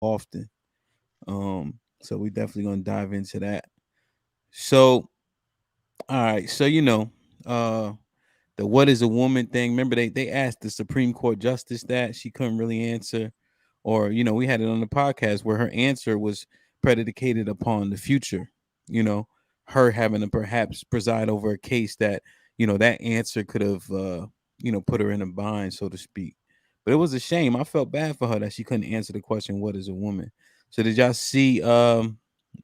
often. So we definitely gonna dive into that. So, all right. So uh, the what is a woman thing. Remember they asked the Supreme Court justice that she couldn't really answer, or we had it on the podcast where her answer was predicated upon the future. You know, her having to perhaps preside over a case that that answer could have put her in a bind, so to speak. But it was a shame. I felt bad for her that she couldn't answer the question, "What is a woman?" So did y'all see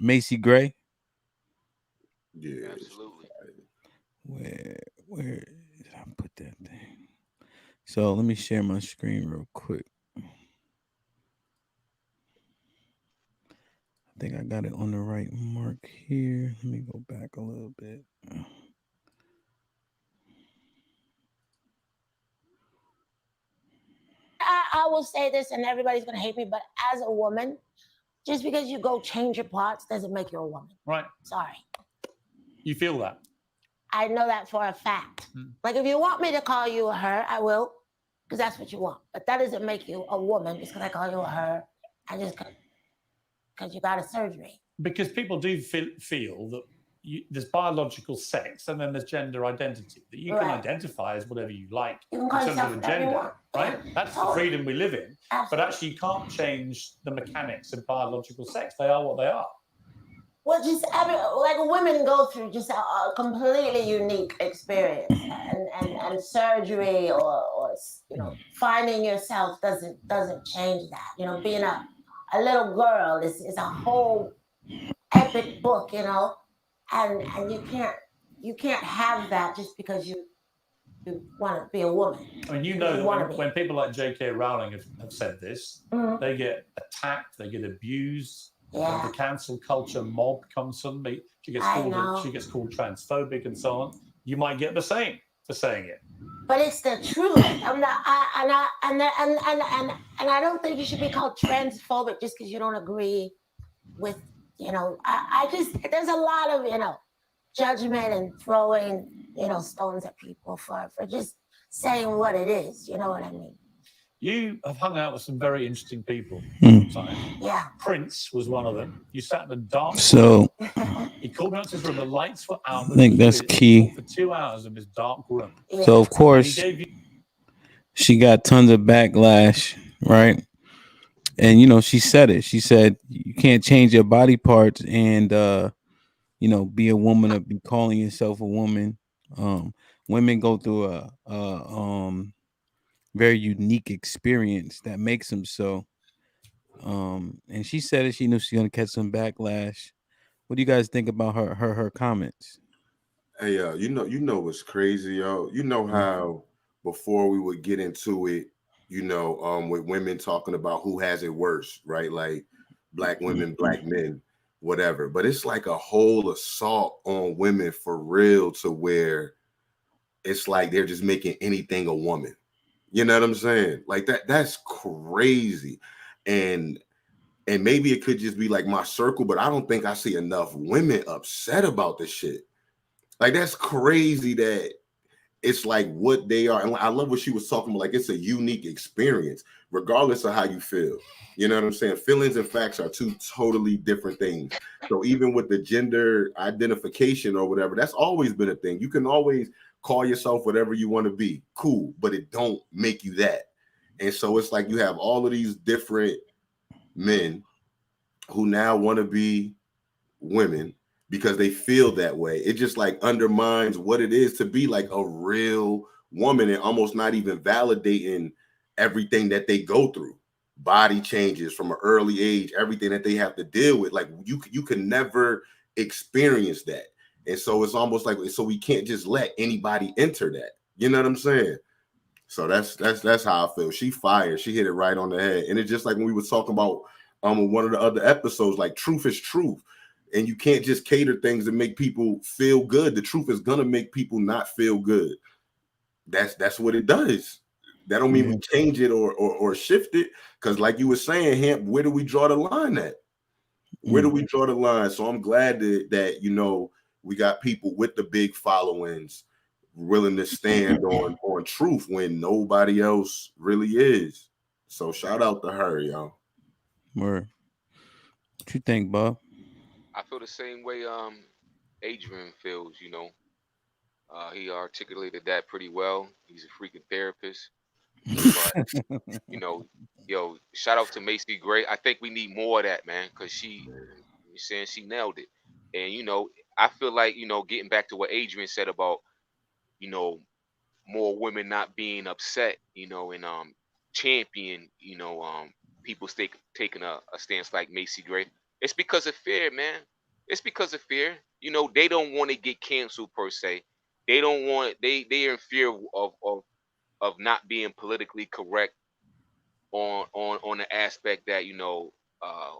Macy Gray? Yeah. Absolutely. Where did I put that thing? So let me share my screen real quick. I think I got it on the right mark here. Let me go back a little bit. I will say this, and everybody's gonna hate me, but as a woman, just because you go change your parts doesn't make you a woman. Right. Sorry. You feel that? I know that for a fact. Like if you want me to call you a her, I will, because that's what you want. But that doesn't make you a woman just because I call you a her and just because you got a surgery. Because people do feel that there's biological sex and then there's gender identity, that you can identify as whatever you like You in can call terms yourself of a whatever you gender, want. right? That's the freedom we live in. Absolutely. But actually, you can't change the mechanics of biological sex. They are what they are. Well, just like women go through just a completely unique experience, and surgery or finding yourself doesn't change that. Being a little girl is a whole epic book, and you can't have that just because you want to be a woman. I mean, that when people like J.K. Rowling have said this, they get attacked, they get abused. Yeah. The cancel culture mob comes suddenly. She gets called transphobic and so on. You might get the same for saying it. But it's the truth. I'm not. And I don't think you should be called transphobic just because you don't agree with. I just there's a lot of judgment and throwing stones at people for just saying what it is. You know what I mean? You have hung out with some very interesting people. Yeah. Prince was one of them. You sat in a dark So he called me out to his room. The lights were out. I think that's key. For 2 hours in his dark room. So of course she got tons of backlash, right? And she said it. She said you can't change your body parts and be a woman or be calling yourself a woman. Women go through a very unique experience that makes them so. And she said it. She knew she's gonna catch some backlash. What do you guys think about her comments? Hey, you know what's crazy, yo? You know how before we would get into it, with women talking about who has it worse, right? Like black women, black men, whatever. But it's like a whole assault on women for real, to where it's like they're just making anything a woman. You know what I'm saying? Like that's crazy. And maybe it could just be like my circle, but I don't think I see enough women upset about this shit. Like that's crazy that it's like what they are. And I love what she was talking about. Like it's a unique experience, regardless of how you feel. You know what I'm saying? Feelings and facts are two totally different things. So even with the gender identification or whatever, that's always been a thing. You can always call yourself whatever you want to be. Cool, but it don't make you that. And so it's like you have all of these different men who now want to be women because they feel that way. It just like undermines what it is to be like a real woman, and almost not even validating everything that they go through. Body changes from an early age, everything that they have to deal with. Like you can never experience that. And so it's almost like, so we can't just let anybody enter that. You know what I'm saying? So that's how I feel. She fired. She hit it right on the head. And it's just like when we were talking about one of the other episodes, like truth is truth. And you can't just cater things to make people feel good. The truth is gonna make people not feel good. That's what it does. That don't mean we change it or shift it. Because like you were saying, Hamp, where do we draw the line at? Where do we draw the line? So I'm glad that we got people with the big followings willing to stand on truth when nobody else really is. So shout out to her, y'all. Word. What you think, Bob? I feel the same way Adrian feels, he articulated that pretty well. He's a freaking therapist. But, you know, yo, shout out to Macy Gray. I think we need more of that, man, because you're saying she nailed it. And, I feel like, getting back to what Adrian said about, you know, more women not being upset, and champion, people taking a stance like Macy Gray. It's because of fear, man. It's because of fear. They don't want to get canceled per se. They don't want they are in fear of not being politically correct on the aspect that uh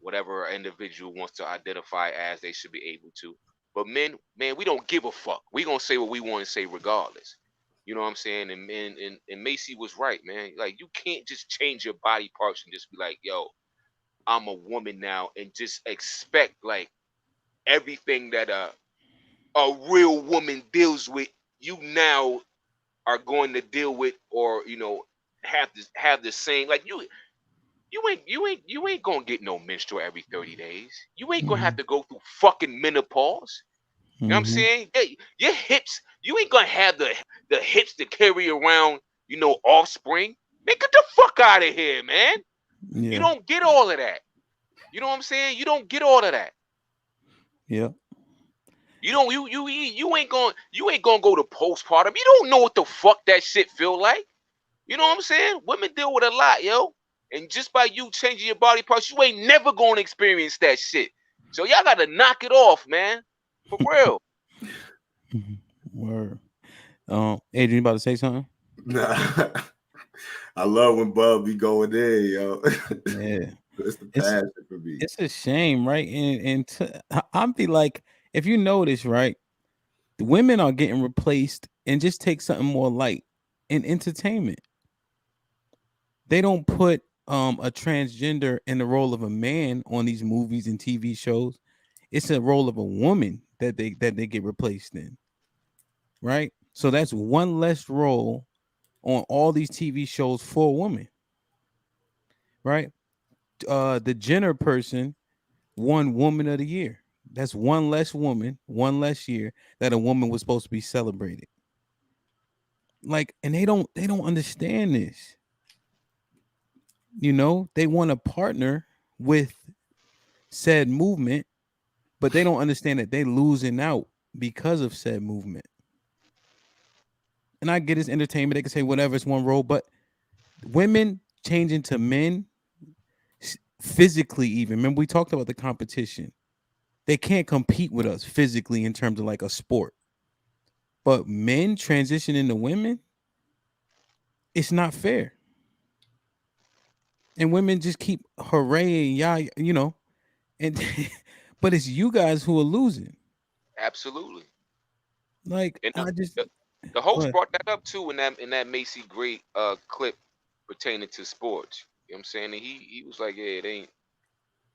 whatever an individual wants to identify as, they should be able to. But men, man, we don't give a fuck. We gonna say what we want to say regardless. You know what I'm saying? And Macy was right, man. Like, you can't just change your body parts and just be like, yo, I'm a woman now, and just expect like everything that a real woman deals with, you now are going to deal with, or have the same. Like, you ain't gonna get no menstrual every 30 days. You ain't gonna have Mhm. to go through fucking menopause. You know what I'm Mhm. saying? Hey, your hips, you ain't gonna have the hips to carry around, offspring. Man, get the fuck out of here, man. You Yeah. don't get all of that. You know what I'm saying? You don't get all of that. Yeah. You don't you ain't gonna go to postpartum. You don't know what the fuck that shit feel like. You know what I'm saying? Women deal with a lot, yo. And just by you changing your body parts, you ain't never gonna experience that shit. So y'all gotta knock it off, man. For real. Mhm. Word. Adrian, you about to say something? Nah. I love when Bub be going in, yo. Yeah. It's the It's passion for me. it's a shame, right? I'll be like, if you notice, right, the women are getting replaced, and just take something more light in entertainment. They don't put a transgender in the role of a man on these movies and TV shows. It's a role of a woman that they get replaced in, right? So that's one less role on all these TV shows for a woman, right? The Jenner person won Woman of the Year. That's one less woman, one less year that a woman was supposed to be celebrated. Like, and they don't understand this. They want to partner with said movement, but they don't understand that they losing out because of said movement. And I get it's entertainment. They can say whatever, it's one role, but women changing to men physically, even remember we talked about the competition. They can't compete with us physically in terms of like a sport. But men transitioning to women, it's not fair. And women just keep hooray and and but it's you guys who are losing. Absolutely. Like, And I just the go host ahead. brought that up too in that Macy Great clip pertaining to sports. You know what I'm saying? And he was like, yeah,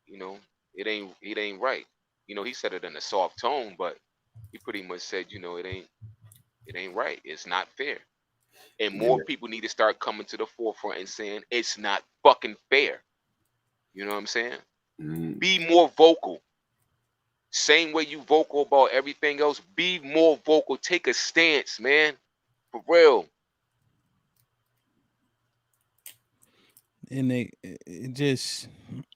you know, it ain't right. He said it in a soft tone, but he pretty much said, it ain't right. It's not fair. And more Yeah. people need to start coming to the forefront and saying it's not fucking fair. You know what I'm saying? Mm. Be more vocal. Same way you vocal about everything else. Be more vocal. Take a stance, man. For real. And it just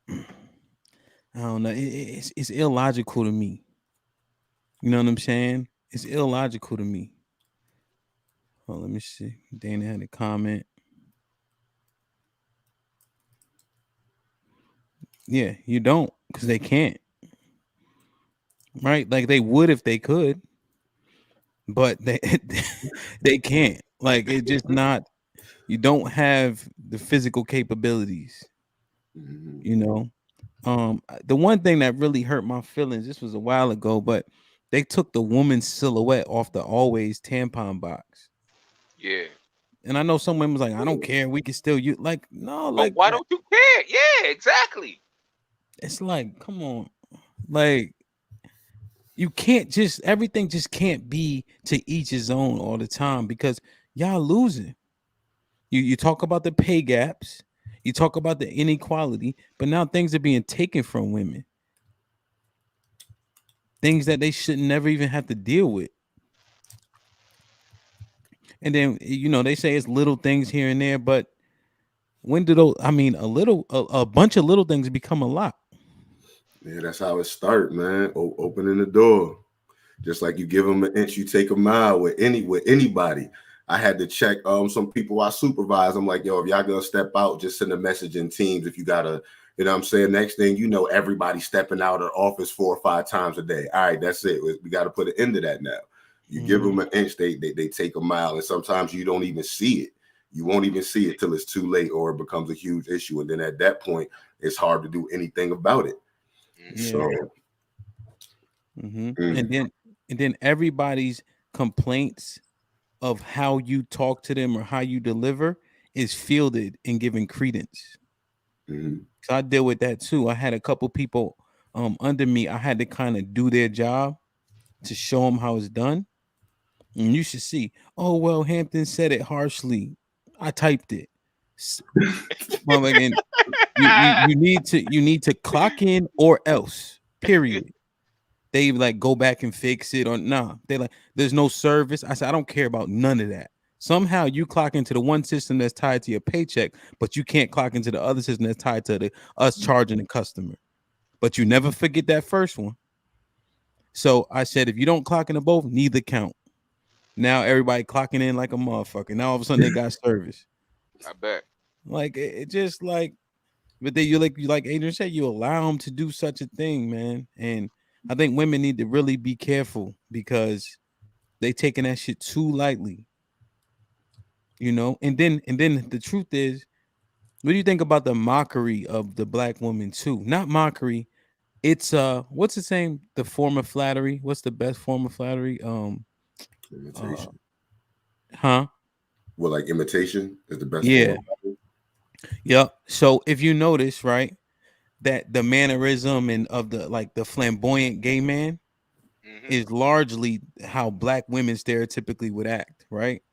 I don't know. It's illogical to me. You know what I'm saying? It's illogical to me. Oh, let me see. Dana had a comment. Yeah, you don't, because they can't. Right? Like, they would if they could, but they they can't. Like, it just not. You don't have the physical capabilities. Mhm. You know. The one thing that really hurt my feelings. This was a while ago, but they took the woman's silhouette off the Always tampon box. Yeah. And I know some women was like, I don't care. We can still use, like, no, But like why that. don't you care? Yeah, exactly. It's like, come on. Like, you can't just everything just can't be to each his own all the time, because y'all losing. You talk about the pay gaps, You talk about the inequality, but now things are being taken from women. Things that they should never even have to deal with. And then they say it's little things here and there, but when do those? I mean, a bunch of little things become a lot. Yeah, that's how it starts, man. Opening the door. Just like you give them an inch, you take a mile with anybody. I had to check some people I supervise. I'm like, yo, if y'all gonna step out, just send a message in teams. If you gotta, you know what I'm saying? Next thing you know, everybody stepping out of the office 4 or 5 times a day. All right, that's it. We got to put an end to that now. You give them an inch, they take a mile, and sometimes you don't even see it. You won't even see it till it's too late, or it becomes a huge issue, and then at that point, it's hard to do anything about it. Yeah. So, And then everybody's complaints of how you talk to them or how you deliver is fielded and given credence. So I deal with that too. I had a couple people under me. I had to kind of do their job to show them how it's done. And you should see. Oh well, Hampton said it harshly. I typed it. Well, again, you need to clock in or else. Period. They like go back and fix it or nah. They like there's no service. I said I don't care about none of that. Somehow you clock into the one system that's tied to your paycheck, but you can't clock into the other system that's tied to us charging the customer. But you never forget that first one. So I said if you don't clock into both, neither count. Now everybody clocking in like a motherfucker. Now all of a sudden they got service. I bet. Like it just like, but then you like Adrian said, you allow them to do such a thing, man. And I think women need to really be careful because they taking that shit too lightly. And then the truth is, what do you think about the mockery of the black woman too? Not mockery. It's what's the same? The form of flattery. What's the best form of flattery? Imitation. Huh? Well, like imitation is the best Yeah. form. Yeah. So if you notice, right, that the mannerism and of the flamboyant gay man is largely how black women stereotypically would act, right?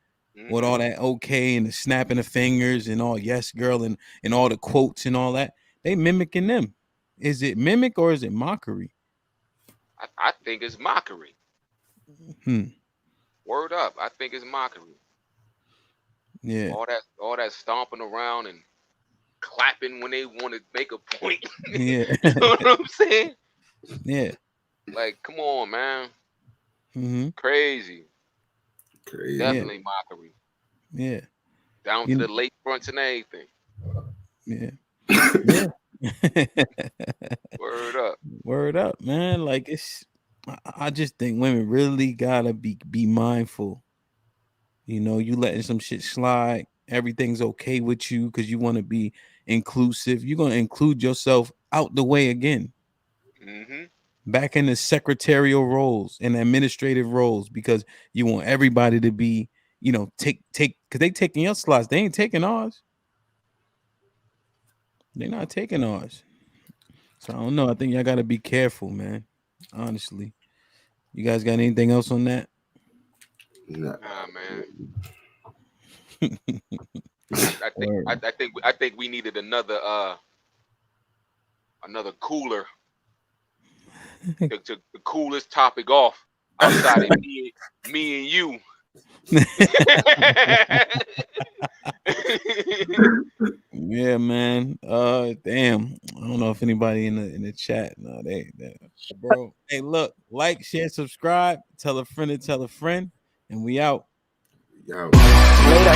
With all that okay and the snapping of fingers and all yes girl and all the quotes and all that, they mimicking them. Is it mimic or is it mockery? I think it's mockery. Word up, I think it's mockery. Yeah. All that stomping around and clapping when they want to make a point. Yeah. You know what I'm saying? Yeah. Like, come on, man. Crazy. Definitely mockery. Yeah. Down to the late fronts and everything. Yeah. Yeah. Word up. Word up, man. Like I just think women really gotta be mindful. You letting some shit slide. Everything's okay with you because you want to be inclusive. You're gonna include yourself out the way again. Back in the secretarial roles and administrative roles because you want everybody to be, take because they taking your slots. They ain't taking ours. They're not taking ours. So I don't know. I think y'all gotta be careful, man. Honestly. You guys got anything else on that? Nah, man. I think we needed another cooler to cool this topic off outside of me and you. Yeah, man. Damn. I don't know if anybody in the chat. No, they bro. Hey, look, like, share, subscribe, tell a friend, and we out. Yo. Later.